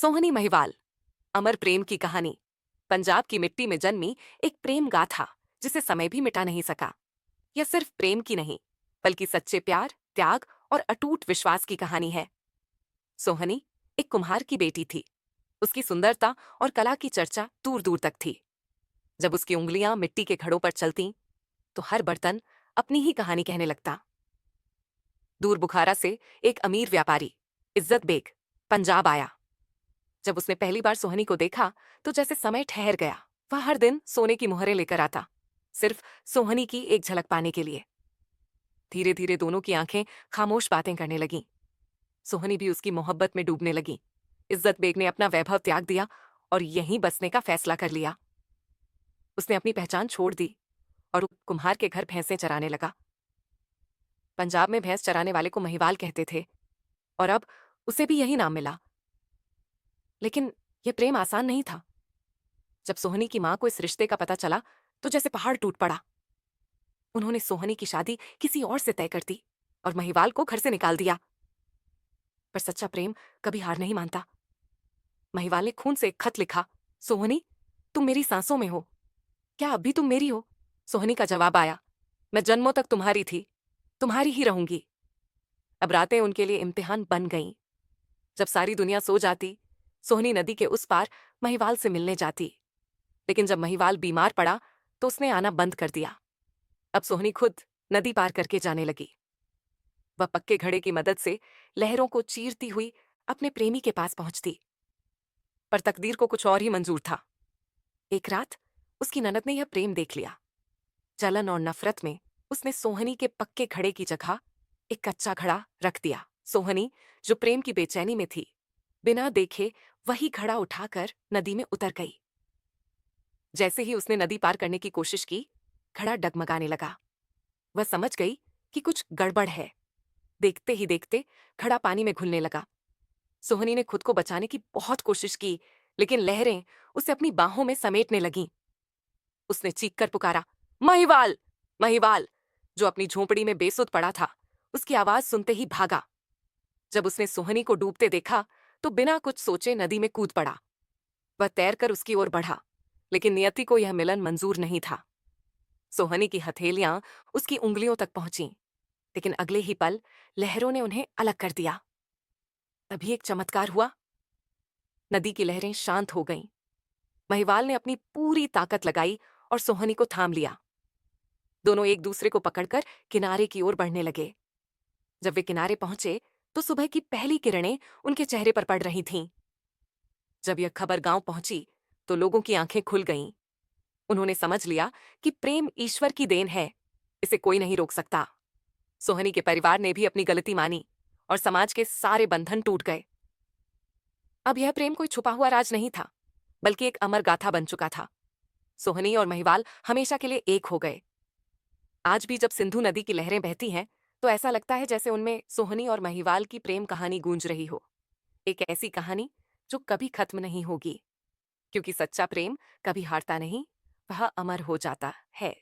सोहनी महिवाल। अमर प्रेम की कहानी। पंजाब की मिट्टी में जन्मी एक प्रेम गाथा जिसे समय भी मिटा नहीं सका। यह सिर्फ प्रेम की नहीं बल्कि सच्चे प्यार, त्याग और अटूट विश्वास की कहानी है। सोहनी एक कुम्हार की बेटी थी। उसकी सुंदरता और कला की चर्चा दूर दूर तक थी। जब उसकी उंगलियां मिट्टी के घड़ों पर चलती तो हर बर्तन अपनी ही कहानी कहने लगता। दूर बुखारा से एक अमीर व्यापारी, इज्जत बेग, पंजाब आया। जब उसने पहली बार सोहनी को देखा तो जैसे समय ठहर गया। वह हर दिन सोने की मुहरें लेकर आता, सिर्फ सोहनी की एक झलक पाने के लिए। धीरे धीरे दोनों की आंखें खामोश बातें करने लगीं। सोहनी भी उसकी मोहब्बत में डूबने लगी। इज्जत बेग ने अपना वैभव त्याग दिया और यहीं बसने का फैसला कर लिया। उसने अपनी पहचान छोड़ दी और कुम्हार के घर भैंसें चराने लगा। पंजाब में भैंस चराने वाले को महिवाल कहते थे और अब उसे भी यही नाम मिला। लेकिन यह प्रेम आसान नहीं था। जब सोहनी की मां को इस रिश्ते का पता चला तो जैसे पहाड़ टूट पड़ा। उन्होंने सोहनी की शादी किसी और से तय कर दी और महिवाल को घर से निकाल दिया। पर सच्चा प्रेम कभी हार नहीं मानता। महिवाल ने खून से एक खत लिखा, सोहनी, तुम मेरी सांसों में हो, क्या अब भी तुम मेरी हो? सोहनी का जवाब आया, मैं जन्मों तक तुम्हारी थी, तुम्हारी ही रहूंगी। अब रातें उनके लिए इम्तिहान बन गईं। जब सारी दुनिया सो जाती, सोहनी नदी के उस पार महिवाल से मिलने जाती। लेकिन जब महिवाल बीमार पड़ा तो उसने आना बंद कर दिया। अब सोहनी खुद नदी पार करके जाने लगी। वह पक्के घड़े की मदद से लहरों को चीरती हुई अपने प्रेमी के पास पहुंचती। पर तकदीर को कुछ और ही मंजूर था। एक रात उसकी ननद ने यह प्रेम देख लिया। जलन और नफरत में उसने सोहनी के पक्के घड़े की जगह एक कच्चा घड़ा रख दिया। सोहनी, जो प्रेम की बेचैनी में थी, बिना देखे वही घड़ा उठाकर नदी में उतर गई। जैसे ही उसने नदी पार करने की कोशिश की, घड़ा डगमगाने लगा। वह समझ गई कि कुछ गड़बड़ है। देखते ही देखते घड़ा पानी में घुलने लगा। सोहनी ने खुद को बचाने की बहुत कोशिश की, लेकिन लहरें उसे अपनी बाहों में समेटने लगीं। उसने चीखकर पुकारा, महिवाल, महिवाल! जो अपनी झोंपड़ी में बेसुध पड़ा था, उसकी आवाज सुनते ही भागा। जब उसने सोहनी को डूबते देखा तो बिना कुछ सोचे नदी में कूद पड़ा। वह तैरकर उसकी ओर बढ़ा, लेकिन नियति को यह मिलन मंजूर नहीं था। सोहनी की हथेलियां उसकी उंगलियों तक पहुंची, लेकिन अगले ही पल लहरों ने उन्हें अलग कर दिया। तभी एक चमत्कार हुआ। नदी की लहरें शांत हो गईं। महिवाल ने अपनी पूरी ताकत लगाई और सोहनी को थाम लिया। दोनों एक दूसरे को पकड़कर किनारे की ओर बढ़ने लगे। जब वे किनारे पहुंचे तो सुबह की पहली किरणें उनके चेहरे पर पड़ रही थीं। जब यह खबर गांव पहुंची तो लोगों की आंखें खुल गईं। उन्होंने समझ लिया कि प्रेम ईश्वर की देन है, इसे कोई नहीं रोक सकता। सोहनी के परिवार ने भी अपनी गलती मानी और समाज के सारे बंधन टूट गए। अब यह प्रेम कोई छुपा हुआ राज नहीं था, बल्कि एक अमर गाथा बन चुका था। सोहनी और महिवाल हमेशा के लिए एक हो गए। आज भी जब सिंधु नदी की लहरें बहती हैं तो ऐसा लगता है जैसे उनमें सोहनी और महिवाल की प्रेम कहानी गूंज रही हो। एक ऐसी कहानी जो कभी खत्म नहीं होगी, क्योंकि सच्चा प्रेम कभी हारता नहीं, वह अमर हो जाता है।